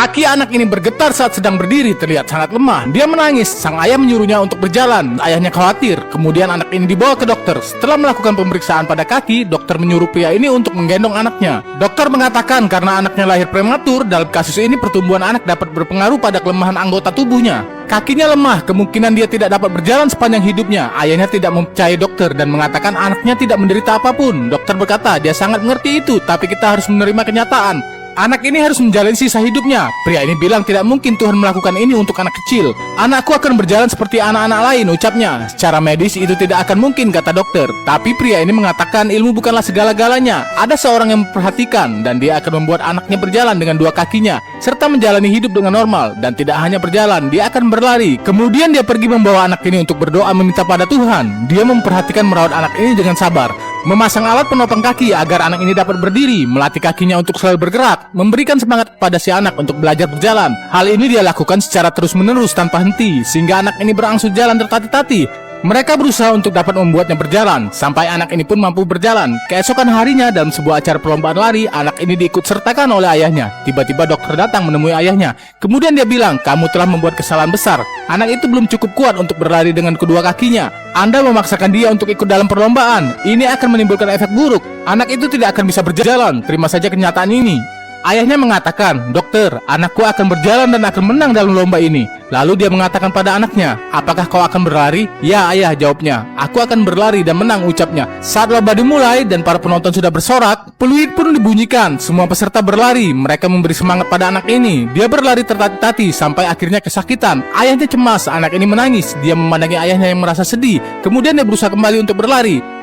Kaki anak ini bergetar saat sedang berdiri, terlihat sangat lemah. Dia menangis. Sang ayah menyuruhnya untuk berjalan. Ayahnya khawatir. Kemudian anak ini dibawa ke dokter. Setelah melakukan pemeriksaan pada kaki, dokter menyuruh pria ini untuk menggendong anaknya. Dokter mengatakan karena anaknya lahir prematur, dalam kasus ini pertumbuhan anak dapat berpengaruh pada kelemahan anggota tubuhnya. Kakinya lemah, kemungkinan dia tidak dapat berjalan sepanjang hidupnya. Ayahnya tidak mempercayai dokter dan mengatakan anaknya tidak menderita apapun. Dokter berkata dia sangat mengerti itu, tapi kita harus menerima kenyataan. Anak ini harus menjalani sisa hidupnya. Pria ini bilang tidak mungkin Tuhan melakukan ini untuk anak kecil. Anakku akan berjalan seperti anak-anak lain, ucapnya. Secara medis itu tidak akan mungkin, kata dokter. Tapi pria ini mengatakan ilmu bukanlah segala-galanya. Ada seorang yang memperhatikan dan dia akan membuat anaknya berjalan dengan dua kakinya serta menjalani hidup dengan normal. Dan tidak hanya berjalan, dia akan berlari. Kemudian dia pergi membawa anak ini untuk berdoa meminta pada Tuhan. Dia memperhatikan merawat anak ini dengan sabar, memasang alat penopang kaki agar anak ini dapat berdiri, melatih kakinya untuk selalu bergerak, memberikan semangat kepada si anak untuk belajar berjalan. Hal ini dia lakukan secara terus-menerus tanpa henti, sehingga anak ini berangsur jalan tertatih-tatih. Mereka berusaha untuk dapat membuatnya berjalan, sampai anak ini pun mampu berjalan. Keesokan harinya dalam sebuah acara perlombaan lari, anak ini diikut sertakan oleh ayahnya. Tiba-tiba dokter datang menemui ayahnya. Kemudian dia bilang, kamu telah membuat kesalahan besar. Anak itu belum cukup kuat untuk berlari dengan kedua kakinya. Anda memaksakan dia untuk ikut dalam perlombaan. Ini akan menimbulkan efek buruk. Anak itu tidak akan bisa berjalan. Terima saja kenyataan ini. Ayahnya mengatakan, dokter, anakku akan berjalan dan akan menang dalam lomba ini. Lalu dia mengatakan pada anaknya, apakah kau akan berlari? Ya ayah, jawabnya. Aku akan berlari dan menang, ucapnya. Saat lomba dimulai dan para penonton sudah bersorak, peluit pun dibunyikan. Semua peserta berlari. Mereka memberi semangat pada anak ini. Dia berlari tertatih-tatih sampai akhirnya kesakitan. Ayahnya cemas, anak ini menangis. Dia memandangi ayahnya yang merasa sedih. Kemudian dia berusaha kembali untuk berlari.